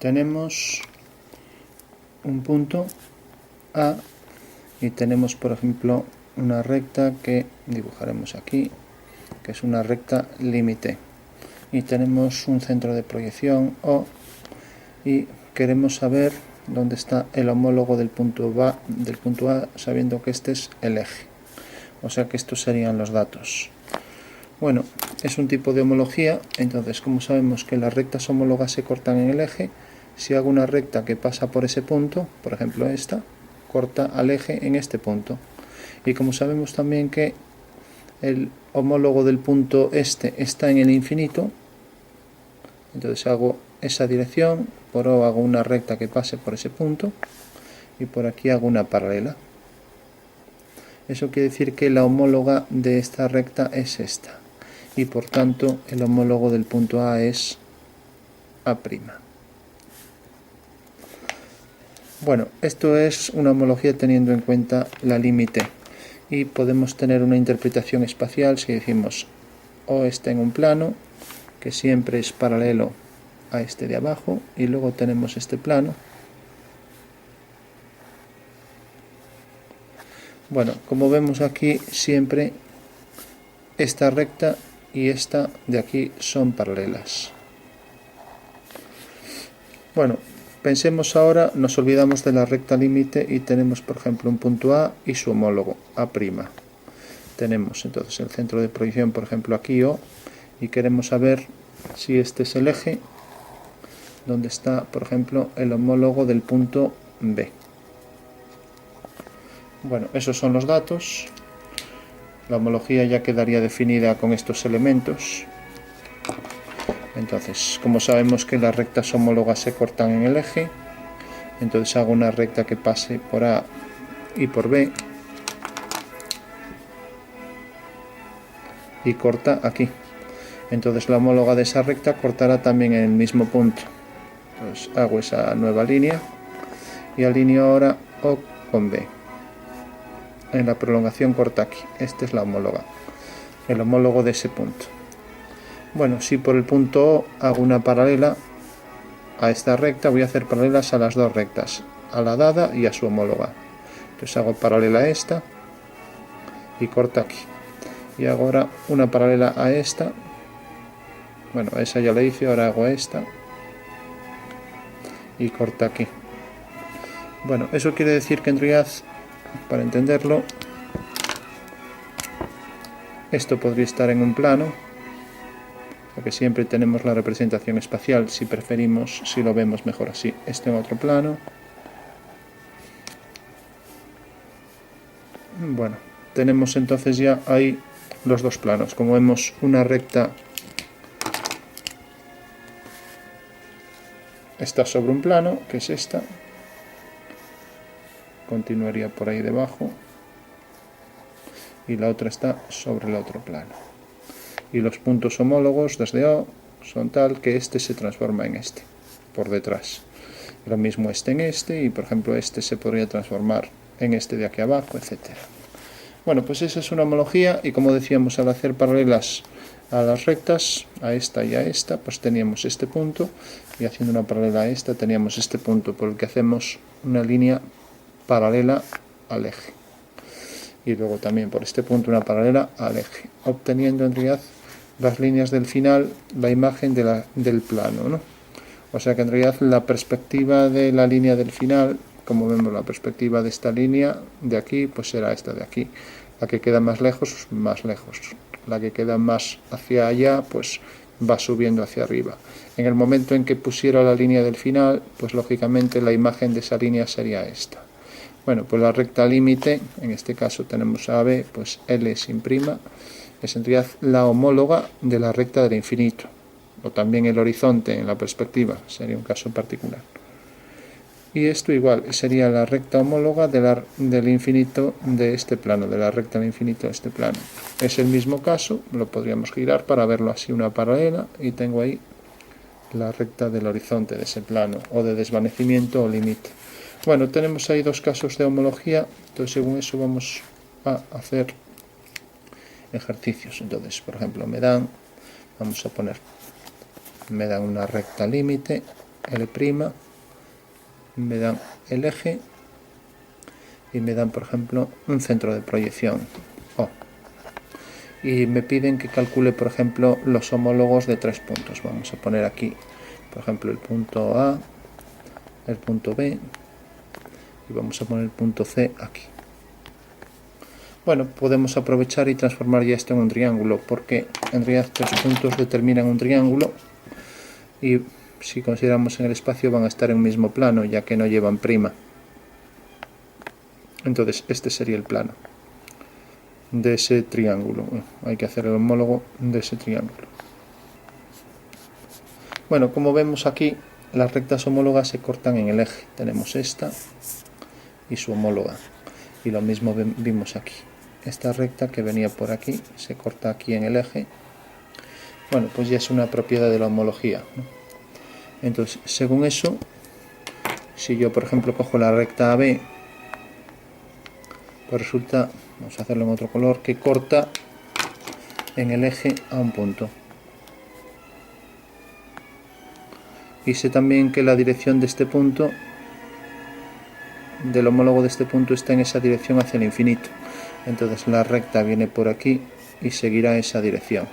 tenemos un punto A y tenemos, por ejemplo, una recta que dibujaremos aquí, que es una recta límite, y tenemos un centro de proyección O y queremos saber dónde está el homólogo del punto A, sabiendo que este es el eje. O sea que estos serían los datos. Bueno, es un tipo de homología. Entonces, como sabemos que las rectas homólogas se cortan en el eje, si hago una recta que pasa por ese punto, por ejemplo esta, corta al eje en este punto. Y como sabemos también que el homólogo del punto este está en el infinito, entonces hago esa dirección, por O hago una recta que pase por ese punto y por aquí hago una paralela. Eso quiere decir que la homóloga de esta recta es esta, y por tanto el homólogo del punto A es A'. Bueno, esto es una homología teniendo en cuenta la límite, y podemos tener una interpretación espacial si decimos O está en un plano que siempre es paralelo a este de abajo, y luego tenemos este plano. Bueno, como vemos aquí, siempre esta recta y esta de aquí son paralelas. Bueno, pensemos ahora, nos olvidamos de la recta límite y tenemos, por ejemplo, un punto A y su homólogo, A'. Tenemos entonces el centro de proyección, por ejemplo, aquí O, y queremos saber si este es el eje, donde está, por ejemplo, el homólogo del punto B. Bueno, esos son los datos. La homología ya quedaría definida con estos elementos. Entonces, como sabemos que las rectas homólogas se cortan en el eje, entonces hago una recta que pase por A y por B y corta aquí. Entonces la homóloga de esa recta cortará también en el mismo punto. Entonces hago esa nueva línea y alineo ahora O con B. En la prolongación corta aquí. Esta es la homóloga, el homólogo de ese punto. Bueno, si por el punto O hago una paralela a esta recta, voy a hacer paralelas a las dos rectas, a la dada y a su homóloga. Entonces hago paralela a esta y corta aquí. Y hago ahora una paralela a esta. Bueno, esa ya la hice, ahora hago esta y corta aquí. Bueno, eso quiere decir que en realidad, para entenderlo, esto podría estar en un plano, porque siempre tenemos la representación espacial, si preferimos, si lo vemos mejor así. Esto en otro plano. Bueno, tenemos entonces ya ahí los dos planos. Como vemos, una recta está sobre un plano, que es esta, continuaría por ahí debajo, y la otra está sobre el otro plano. Y los puntos homólogos desde O son tal que este se transforma en este, por detrás. Lo mismo este en este, y por ejemplo este se podría transformar en este de aquí abajo, etc. Bueno, pues esa es una homología, y como decíamos, al hacer paralelas a las rectas, a esta y a esta, pues teníamos este punto, y haciendo una paralela a esta teníamos este punto, por el que hacemos una línea paralela al eje. Y luego también por este punto una paralela al eje, obteniendo en realidad las líneas del final, la imagen del plano, ¿no? O sea que en realidad la perspectiva de la línea del final, como vemos la perspectiva de esta línea de aquí, pues será esta de aquí. La que queda más lejos, más lejos. La que queda más hacia allá, pues va subiendo hacia arriba. En el momento en que pusiera la línea del final, pues lógicamente la imagen de esa línea sería esta. Bueno, pues la recta límite, en este caso tenemos a B, pues L sin prima, es en realidad la homóloga de la recta del infinito, o también el horizonte en la perspectiva, sería un caso particular. Y esto igual, sería la recta homóloga del infinito de este plano, de la recta del infinito de este plano. Es el mismo caso, lo podríamos girar para verlo así, una paralela, y tengo ahí la recta del horizonte de ese plano, o de desvanecimiento o límite. Bueno, tenemos ahí dos casos de homología, entonces según eso vamos a hacer ejercicios. Entonces, por ejemplo, me dan una recta límite L', me dan el eje y me dan, por ejemplo, un centro de proyección O. Y me piden que calcule, por ejemplo, los homólogos de 3 puntos. Vamos a poner aquí, por ejemplo, el punto A, el punto B, y vamos a poner el punto C aquí. Bueno, podemos aprovechar y transformar ya esto en un triángulo, porque en realidad 3 puntos determinan un triángulo, y si consideramos en el espacio van a estar en un mismo plano, ya que no llevan prima. Entonces este sería el plano de ese triángulo. Hay que hacer el homólogo de ese triángulo. Bueno, como vemos aquí, las rectas homólogas se cortan en el eje. Tenemos esta y su homóloga. Y lo mismo vimos aquí. Esta recta que venía por aquí se corta aquí en el eje. Bueno, pues ya es una propiedad de la homología, ¿no? Entonces, según eso, si yo por ejemplo cojo la recta AB, pues resulta, vamos a hacerlo en otro color, que corta en el eje a un punto. Y sé también que la dirección de este punto, del homólogo de este punto, está en esa dirección hacia el infinito. Entonces la recta viene por aquí y seguirá esa dirección.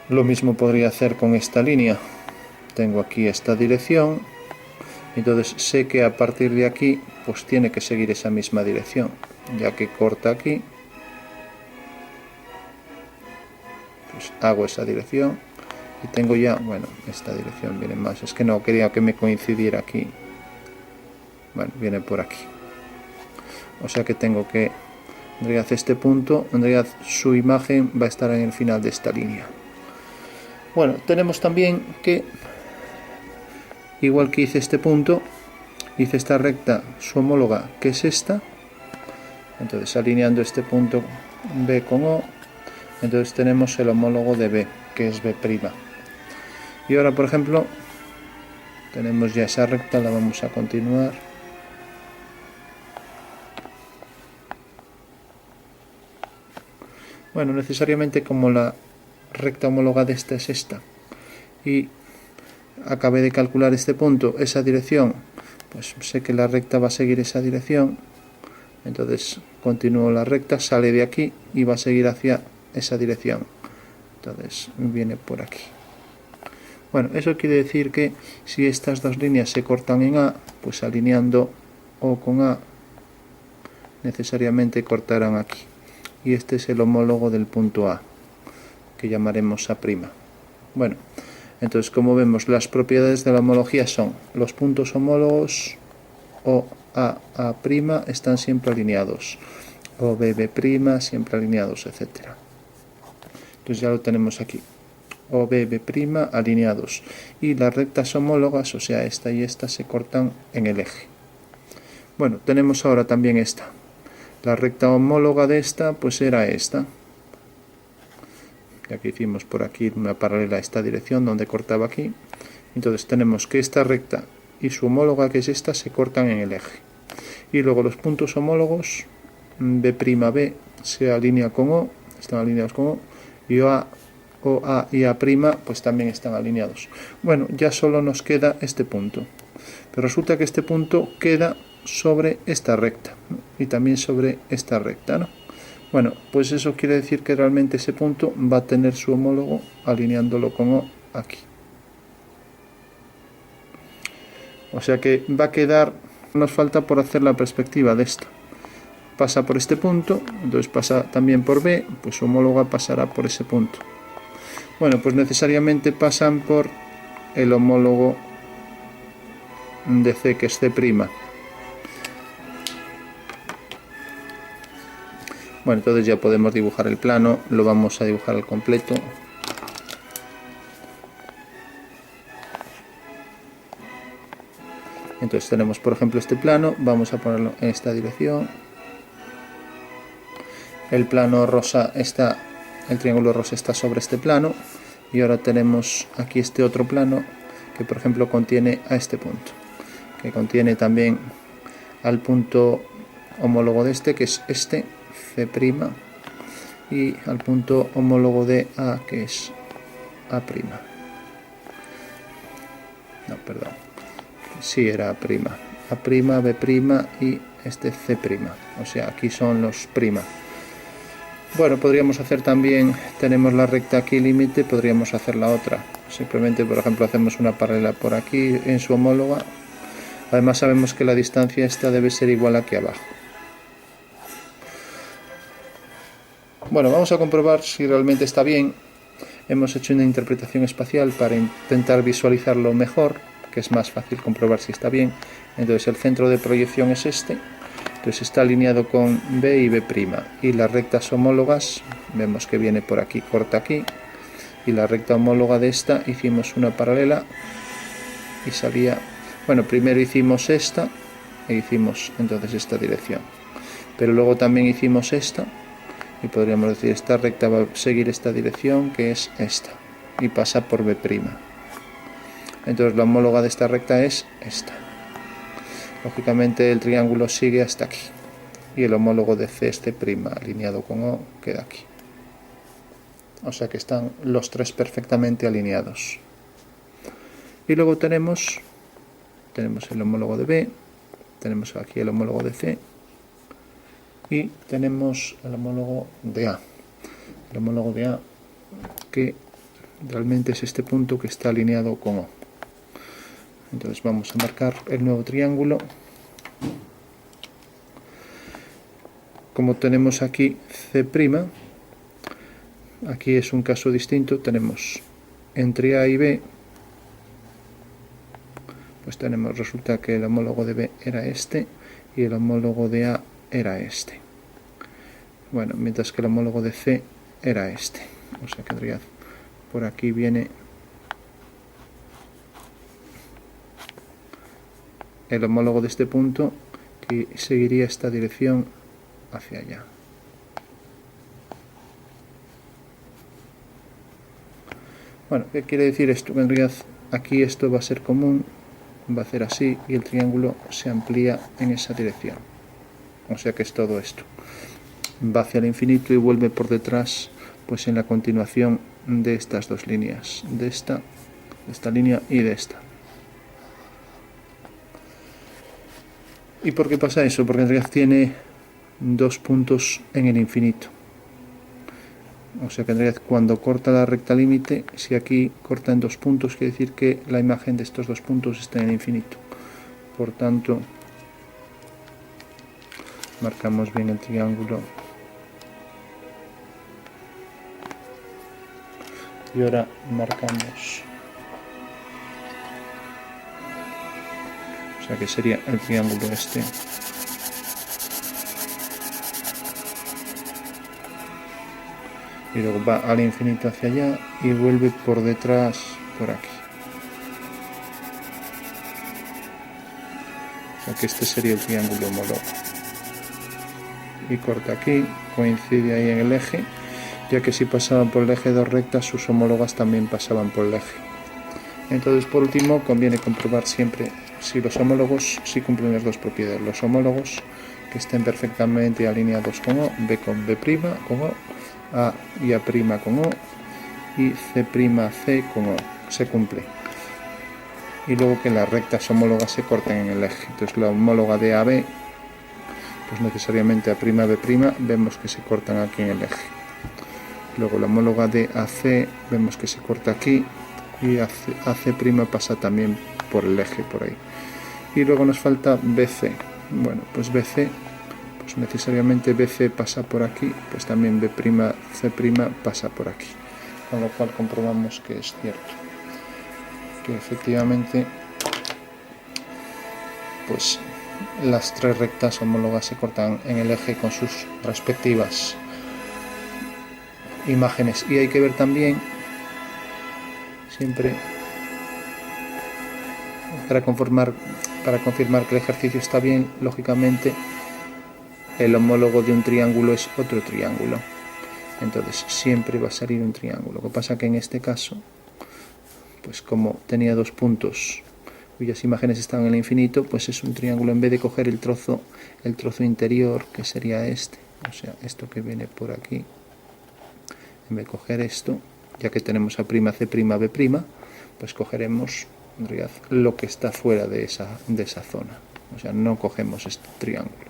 Lo mismo podría hacer con esta línea. Tengo aquí esta dirección, entonces sé que a partir de aquí pues tiene que seguir esa misma dirección, ya que corta aquí. Pues hago esa dirección y tengo ya, bueno, esta dirección viene más, es que no quería que me coincidiera aquí. Bueno, viene por aquí. O sea que tengo que, en realidad este punto, en realidad su imagen va a estar en el final de esta línea. Bueno, tenemos también que, igual que hice este punto, hice esta recta, su homóloga, que es esta. Entonces alineando este punto B con O, entonces tenemos el homólogo de B, que es B'. Y ahora, por ejemplo, tenemos ya esa recta, la vamos a continuar. Bueno, necesariamente como la recta homóloga de esta es esta, y acabé de calcular este punto, esa dirección, pues sé que la recta va a seguir esa dirección, entonces continúo la recta, sale de aquí y va a seguir hacia esa dirección, entonces viene por aquí. Bueno, eso quiere decir que si estas dos líneas se cortan en A, pues alineando O con A, necesariamente cortarán aquí. Y este es el homólogo del punto A, que llamaremos A'. Bueno, entonces como vemos, las propiedades de la homología son los puntos homólogos O A, A', están siempre alineados, O B, B' siempre alineados, etc. Entonces ya lo tenemos aquí. O B, B' alineados, y las rectas homólogas, o sea esta y esta, se cortan en el eje. Bueno, tenemos ahora también esta. La recta homóloga de esta pues era esta, ya que hicimos por aquí una paralela a esta dirección donde cortaba aquí. Entonces tenemos que esta recta y su homóloga, que es esta, se cortan en el eje. Y luego los puntos homólogos, B'B se alinea con O, están alineados con O, y O A y A' pues también están alineados. Bueno, ya solo nos queda este punto, pero resulta que este punto queda sobre esta recta, ¿no? Y también sobre esta recta, ¿no? Bueno, pues eso quiere decir que realmente ese punto va a tener su homólogo alineándolo con O aquí. O sea que va a quedar, nos falta por hacer la perspectiva de esto. Pasa por este punto, entonces pasa también por B, pues su homóloga pasará por ese punto. Bueno, pues necesariamente pasan por el homólogo de C, que es C'. Bueno, entonces ya podemos dibujar el plano, lo vamos a dibujar al completo. Entonces tenemos, por ejemplo, este plano, vamos a ponerlo en esta dirección. El plano rosa está, el triángulo rosa está sobre este plano, y ahora tenemos aquí este otro plano que, por ejemplo, contiene a este punto, que contiene también al punto homólogo de este, que es este, C', y al punto homólogo de A, que es A'. no, perdón, sí era A', B' y este C', o sea, aquí son los prima. Bueno, podríamos hacer también, tenemos la recta aquí límite, podríamos hacer la otra, simplemente por ejemplo hacemos una paralela por aquí en su homóloga. Además sabemos que la distancia esta debe ser igual aquí abajo. Bueno, vamos a comprobar si realmente está bien. Hemos hecho una interpretación espacial para intentar visualizarlo mejor, que es más fácil comprobar si está bien. Entonces el centro de proyección es este, entonces está alineado con B y B', y las rectas homólogas, vemos que viene por aquí, corta aquí, y la recta homóloga de esta hicimos una paralela y salía, bueno, primero hicimos esta e hicimos entonces esta dirección, pero luego también hicimos esta, y podríamos decir esta recta va a seguir esta dirección, que es esta, y pasa por B'. Entonces la homóloga de esta recta es esta. Lógicamente el triángulo sigue hasta aquí, y el homólogo de C, este prima, alineado con O, queda aquí. O sea que están los tres perfectamente alineados. Y luego tenemos el homólogo de B, tenemos aquí el homólogo de C, y tenemos el homólogo de A. El homólogo de A, que realmente es este punto que está alineado con O. Entonces vamos a marcar el nuevo triángulo. Como tenemos aquí C', aquí es un caso distinto, tenemos entre A y B, pues tenemos, resulta que el homólogo de B era este y el homólogo de A era este. Bueno, mientras que el homólogo de C era este. O sea que en realidad por aquí viene el homólogo de este punto, que seguiría esta dirección hacia allá. Bueno, ¿qué quiere decir esto? En realidad aquí esto va a ser común, va a ser así, y el triángulo se amplía en esa dirección. O sea que es todo esto. Va hacia el infinito y vuelve por detrás, pues en la continuación de estas dos líneas, de esta línea y de esta. ¿Y por qué pasa eso? Porque en realidad tiene dos puntos en el infinito. O sea que en realidad cuando corta la recta límite, si aquí corta en dos puntos, quiere decir que la imagen de estos dos puntos está en el infinito. Por tanto, marcamos bien el triángulo. Y ahora marcamos, o sea que sería el triángulo este. Y luego va al infinito hacia allá y vuelve por detrás por aquí. O sea que este sería el triángulo homólogo. Y corta aquí, coincide ahí en el eje, ya que si pasaban por el eje dos rectas, sus homólogas también pasaban por el eje. Entonces, por último, conviene comprobar siempre si los homólogos sí cumplen las dos propiedades. Los homólogos que estén perfectamente alineados con O, B con B', con O, A y A' con O, y C', C con O, se cumple. Y luego que las rectas homólogas se corten en el eje. Entonces la homóloga de AB, pues necesariamente A', B', vemos que se cortan aquí en el eje. Luego la homóloga de AC vemos que se corta aquí, y AC' pasa también por el eje por ahí. Y luego nos falta BC. Bueno, pues BC, pues necesariamente BC pasa por aquí, pues también B', C' pasa por aquí. Con lo cual comprobamos que es cierto, que efectivamente pues las tres rectas homólogas se cortan en el eje con sus respectivas imágenes. Y hay que ver también siempre, para confirmar que el ejercicio está bien, lógicamente el homólogo de un triángulo es otro triángulo, entonces siempre va a salir un triángulo. Lo que pasa que en este caso, pues como tenía dos puntos cuyas imágenes están en el infinito, pues es un triángulo. En vez de coger el trozo interior, que sería este, o sea, esto que viene por aquí, en vez de coger esto, ya que tenemos A', C', B', pues cogeremos en realidad lo que está fuera de esa zona. O sea, no cogemos este triángulo,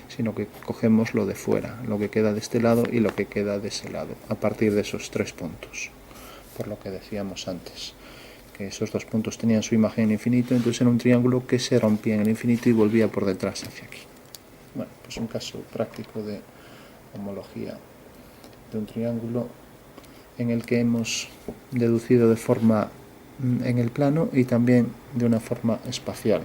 sino que cogemos lo de fuera, lo que queda de este lado y lo que queda de ese lado, a partir de esos 3 puntos. Por lo que decíamos antes, que esos 2 puntos tenían su imagen en infinito, entonces era un triángulo que se rompía en el infinito y volvía por detrás hacia aquí. Bueno, pues un caso práctico de homología de un triángulo en el que hemos deducido de forma en el plano y también de una forma espacial.